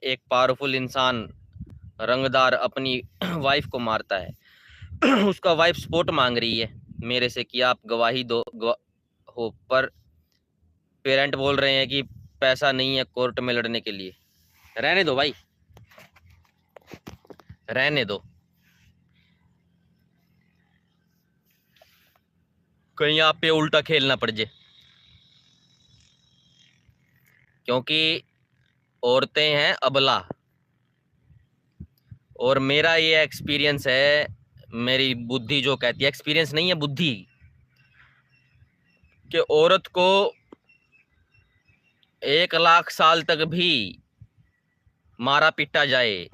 एक पावरफुल इंसान रंगदार अपनी वाइफ को मारता है। उसका वाइफ सपोर्ट मांग रही है मेरे से कि आप गवाही दो हो, पर पेरेंट बोल रहे हैं कि पैसा नहीं है कोर्ट में लड़ने के लिए। रहने दो भाई, रहने दो, कहीं आप पे उल्टा खेलना पड़ जाए, क्योंकि औरतें हैं अबला। और मेरा ये एक्सपीरियंस है, मेरी बुद्धि जो कहती है, एक्सपीरियंस नहीं है बुद्धि, कि औरत को 1 लाख साल तक भी मारा पीटा जाए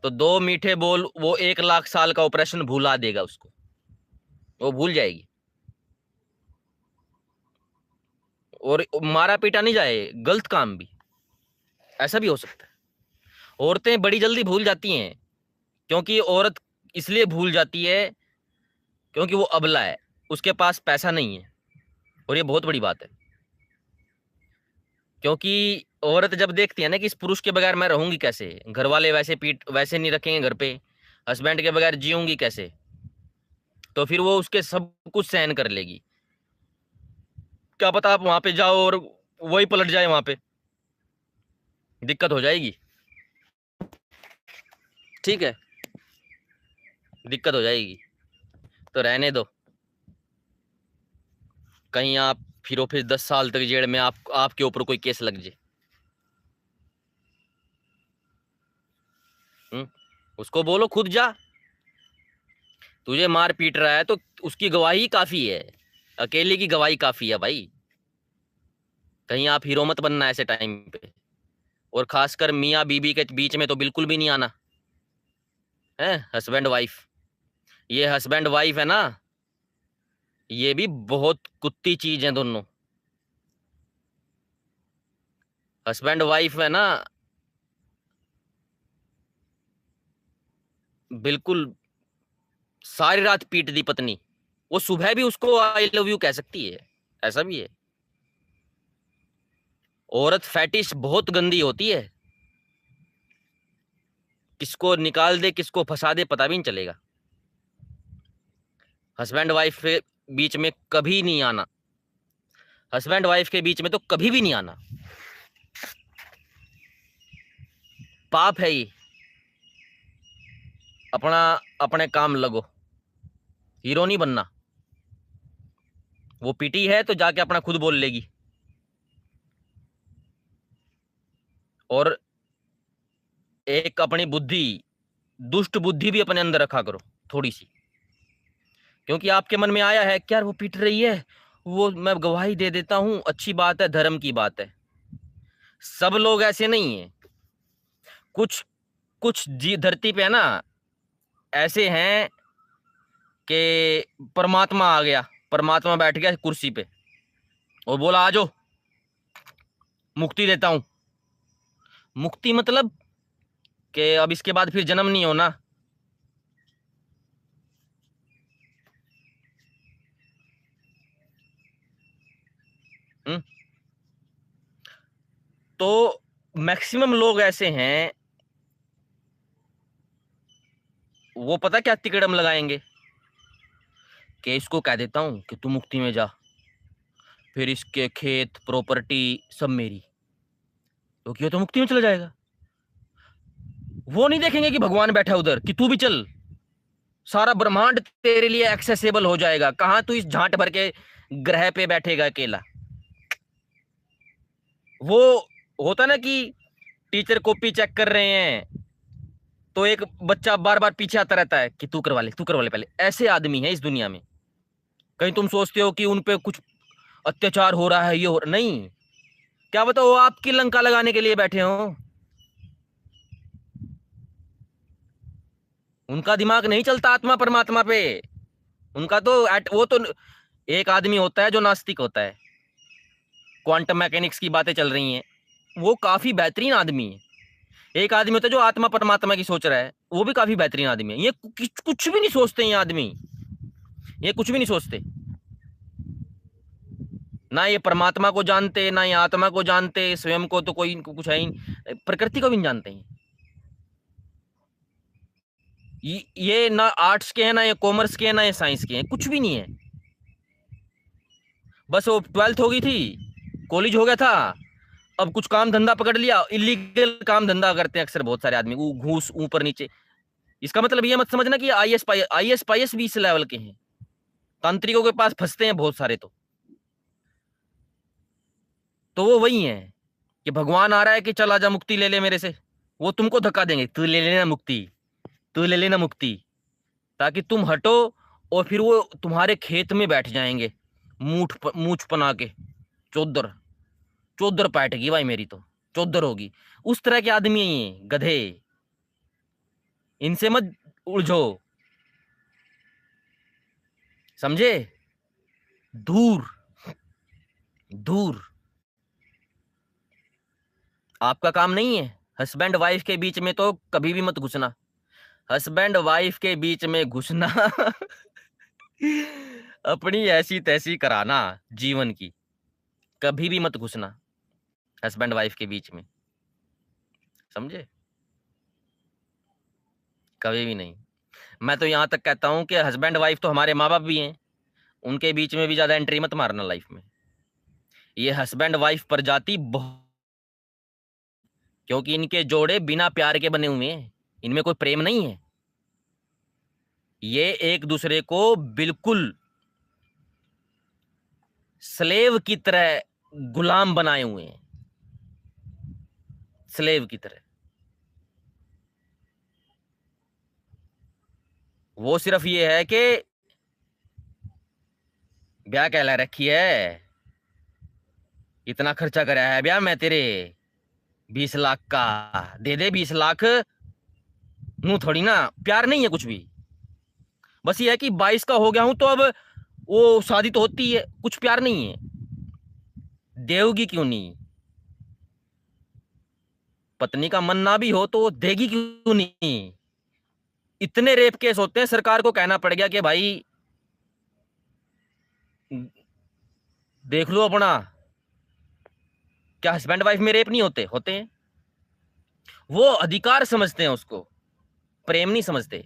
तो 2 मीठे बोल वो 1 लाख साल का ऑपरेशन भुला देगा उसको, वो भूल जाएगी। और मारा पीटा नहीं जाए, गलत काम भी, ऐसा भी हो सकता है। औरतें बड़ी जल्दी भूल जाती हैं, क्योंकि औरत इसलिए भूल जाती है क्योंकि वो अबला है, उसके पास पैसा नहीं है। और ये बहुत बड़ी बात है, क्योंकि औरत जब देखती है ना कि इस पुरुष के बगैर मैं रहूंगी कैसे, घर वाले वैसे नहीं रखेंगे घर पे, हस्बैंड के बगैर जीऊंगी कैसे, तो फिर वो उसके सब कुछ सहन कर लेगी। क्या पता आप वहां पे जाओ और वही पलट जाए, वहां पे दिक्कत हो जाएगी। ठीक है, दिक्कत हो जाएगी, तो रहने दो। कहीं आप फिर 10 साल तक जेल में आपके ऊपर कोई केस लग जाए। उसको बोलो खुद जा, तुझे मार पीट रहा है तो उसकी गवाही काफी है, अकेले की गवाही काफी है भाई। कहीं आप हीरो मत बनना ऐसे टाइम पे। और खासकर मियाँ बीबी के बीच में तो बिल्कुल भी नहीं आना है। हस्बैंड वाइफ, ये हस्बैंड वाइफ है ना, ये भी बहुत कुत्ती चीज है दोनों। हस्बैंड वाइफ है ना, बिल्कुल सारी रात पीट दी पत्नी, वो सुबह भी उसको आई लव यू कह सकती है, ऐसा भी है। औरत फैटिश बहुत गंदी होती है, किसको निकाल दे किसको फंसा दे पता भी नहीं चलेगा। हस्बैंड वाइफ के बीच में कभी नहीं आना, हस्बैंड वाइफ के बीच में तो कभी भी नहीं आना, पाप है ये। अपना अपने काम लगो, हीरो नहीं बनना। वो पीटी है तो जाके अपना खुद बोल लेगी। और एक अपनी बुद्धि, दुष्ट बुद्धि भी अपने अंदर रखा करो थोड़ी सी, क्योंकि आपके मन में आया है क्या वो पीट रही है, वो मैं गवाही दे देता हूं, अच्छी बात है, धर्म की बात है। सब लोग ऐसे नहीं है, कुछ कुछ जी धरती पे है ना ऐसे हैं कि परमात्मा आ गया, परमात्मा बैठ गया कुर्सी पे और बोला आ जाओ मुक्ति देता हूं। मुक्ति मतलब कि अब इसके बाद फिर जन्म नहीं होना। हम्म तो मैक्सिमम लोग ऐसे हैं, वो पता क्या तिकड़म लगाएंगे कि इसको कह देता हूं कि तू मुक्ति में जा, फिर इसके खेत प्रॉपर्टी सब मेरी, क्योंकि ये तो मुक्ति में चला जाएगा। वो नहीं देखेंगे कि भगवान बैठा उधर कि तू भी चल, सारा ब्रह्मांड तेरे लिए एक्सेसिबल हो जाएगा, कहां तू इस झांट भर के ग्रह पे बैठेगा अकेला। वो होता ना कि टीचर कॉपी चेक कर रहे हैं तो एक बच्चा बार बार पीछे आता रहता है कि तू करवा ले, तू करवा ले पहले। ऐसे आदमी है इस दुनिया में। कहीं तुम सोचते हो कि उन पे कुछ अत्याचार हो रहा है, ये हो नहीं, क्या बताओ आपकी लंका लगाने के लिए बैठे हो। उनका दिमाग नहीं चलता आत्मा परमात्मा पे। उनका तो वो तो एक आदमी होता है जो नास्तिक होता है, क्वांटम मैकेनिक्स की बातें चल रही हैं, वो काफी बेहतरीन आदमी है। एक आदमी होता है जो आत्मा परमात्मा की सोच रहा है, वो भी काफी बेहतरीन आदमी है। ये कुछ भी नहीं सोचते ये आदमी, ये कुछ भी नहीं सोचते। ना ये परमात्मा को जानते, ना ये आत्मा को जानते, स्वयं को तो कोई इनको कुछ है ही नहीं, प्रकृति को भी नहीं जानते हैं। ये ना आर्ट्स के हैं, ना ये कॉमर्स के हैं, ना ये साइंस के हैं, कुछ भी नहीं है। बस वो 12th हो गई थी, कॉलेज हो गया था, अब कुछ काम धंधा पकड़ लिया, इलीगल काम धंधा करते हैं अक्सर बहुत सारे आदमी, घूस ऊपर नीचे। इसका मतलब ये मत समझना कि आईएएस पाईएएस भी इस लेवल के हैं, तांत्रिकों के पास फंसते हैं बहुत सारे। तो वो वही है कि भगवान आ रहा है कि चल आजा मुक्ति ले ले मेरे से, वो तुमको धक्का देंगे, तू ले लेना मुक्ति, तू ले लेना मुक्ति, ताकि तुम हटो, और फिर वो तुम्हारे खेत में बैठ जाएंगे मूछ पना के। चौधर चौधर पाटेगी भाई मेरी तो, चौधर होगी। उस तरह के आदमी हैं ये गधे, इनसे मत उलझो, समझे? दूर दूर। आपका काम नहीं है। हस्बैंड वाइफ के बीच में तो कभी भी मत घुसना, हस्बैंड वाइफ के बीच में घुसना अपनी ऐसी तैसी कराना जीवन की, कभी भी मत घुसना हस्बैंड वाइफ के बीच में, समझे? कभी भी नहीं। मैं तो यहां तक कहता हूं कि हस्बैंड वाइफ तो हमारे माँ बाप भी हैं, उनके बीच में भी ज्यादा एंट्री मत मारना लाइफ में। ये हस्बैंड वाइफ प्रजाति बहुत, क्योंकि इनके जोड़े बिना प्यार के बने हुए हैं, इनमें कोई प्रेम नहीं है, ये एक दूसरे को बिल्कुल स्लेव की तरह गुलाम बनाए हुए हैं, स्लेव की तरह। वो सिर्फ ये है कि ब्याह कहला रखी है, इतना खर्चा कराया है ब्याह में तेरे, 20 लाख का, दे दे 20 लाख, नू थोड़ी ना, प्यार नहीं है कुछ भी। बस ये है कि 22 का हो गया हूं तो अब वो शादी तो होती है, कुछ प्यार नहीं है। देगी क्यों नहीं? पत्नी का मन ना भी हो तो देगी क्यों नहीं? इतने रेप केस होते हैं, सरकार को कहना पड़ गया कि भाई देख लो अपना। क्या हस्बैंड वाइफ में रेप नहीं होते? होते हैं। वो अधिकार समझते हैं उसको, प्रेम नहीं समझते।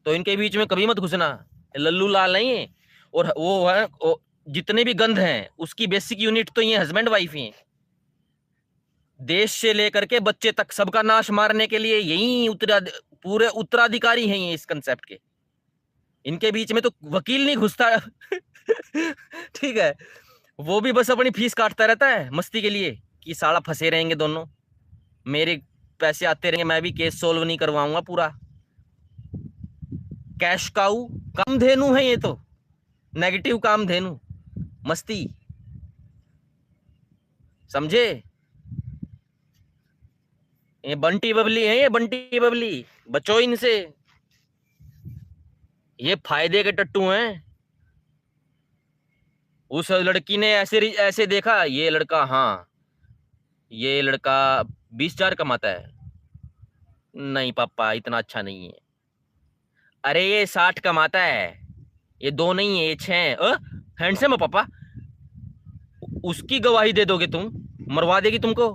तो इनके बीच में कभी मत घुसना, लल्लू लाल नहीं है। और वो है जितने भी गंध हैं उसकी बेसिक यूनिट तो ये हस्बैंड वाइफ ही है। देश से लेकर के बच्चे तक सबका नाश मारने के लिए यही पूरे उत्तराधिकारी हैं ये इस कंसेप्ट के। इनके बीच में तो वकील नहीं घुसता ठीक है, वो भी बस अपनी फीस काटता रहता है मस्ती के लिए, कि साला फंसे रहेंगे दोनों, मेरे पैसे आते रहेंगे, मैं भी केस सोल्व नहीं करवाऊंगा पूरा। कैश काऊ, कामधेनु है ये तो, नेगेटिव कामधेनु, मस्ती, समझे? ये बंटी बबली है, ये बंटी बबली, बचो इनसे, ये फायदे के टट्टू हैं। उस लड़की ने ऐसे ऐसे देखा, ये लड़का, हाँ ये लड़का 20,000 कमाता है, नहीं पापा इतना अच्छा नहीं है। अरे ये 60 कमाता है, ये 2 नहीं है, ये 6। हैंडसम है पापा। उसकी गवाही दे दोगे तुम, मरवा देगी तुमको।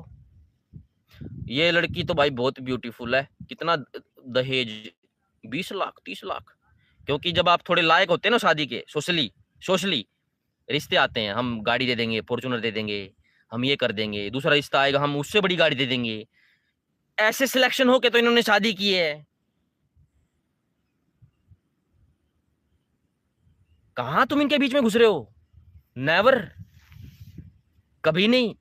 ये लड़की तो भाई बहुत ब्यूटीफुल है, कितना दहेज, 20 लाख 30 लाख। क्योंकि जब आप थोड़े लायक होते हैं ना शादी के, सोशली सोशली रिश्ते आते हैं, हम गाड़ी दे देंगे, फॉर्च्यूनर दे देंगे, हम ये कर देंगे, दूसरा रिश्ता आएगा हम उससे बड़ी गाड़ी दे देंगे। ऐसे सिलेक्शन हो के तो इन्होंने शादी की है। कहां तुम इनके बीच में घुस रहे हो? नेवर, कभी नहीं।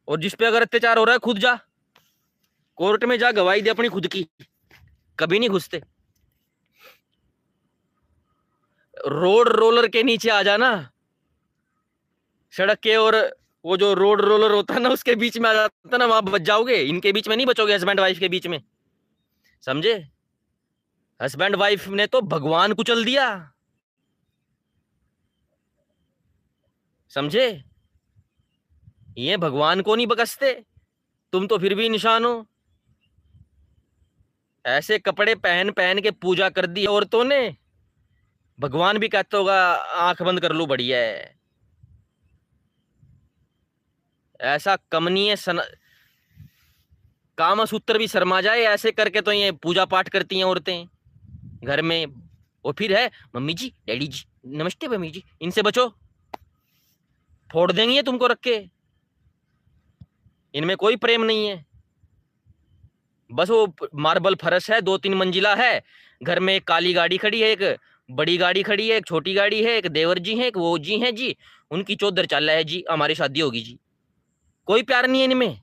और जिस पे अगर अत्याचार हो रहा है, खुद जा कोर्ट में, जा गवाही दे अपनी खुद की, कभी नहीं घुसते। रोड रोलर के नीचे आ जाना, सड़क के, और वो जो रोड रोलर होता है ना उसके बीच में आ जाता ना, वहां बच जाओगे। इनके बीच में नहीं बचोगे, हस्बैंड वाइफ के बीच में, समझे? हस्बैंड वाइफ ने तो भगवान कुचल दिया, समझे? ये भगवान को नहीं बकसते, तुम तो फिर भी इंसान हो। ऐसे कपड़े पहन पहन के पूजा कर दी औरतों ने, भगवान भी कहता होगा आंख बंद कर लो, बढ़िया है। ऐसा कमनीय कामसूत्र भी शर्मा जाए ऐसे करके, तो ये पूजा पाठ करती हैं औरतें घर में। वो फिर है मम्मी जी, डैडी जी, नमस्ते मम्मी जी, इनसे बचो, फोड़ देंगी ये तुमको रख के। इनमें कोई प्रेम नहीं है, बस वो मार्बल फर्श है, 2-3 मंजिला है, घर में एक काली गाड़ी खड़ी है, एक बड़ी गाड़ी खड़ी है, एक छोटी गाड़ी है, एक देवर जी है, एक वो जी है जी, उनकी चौधर चल रहा है जी, हमारी शादी होगी जी। कोई प्यार नहीं है इनमें।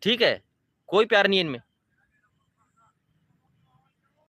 ठीक है, कोई प्यार नहीं है इनमें।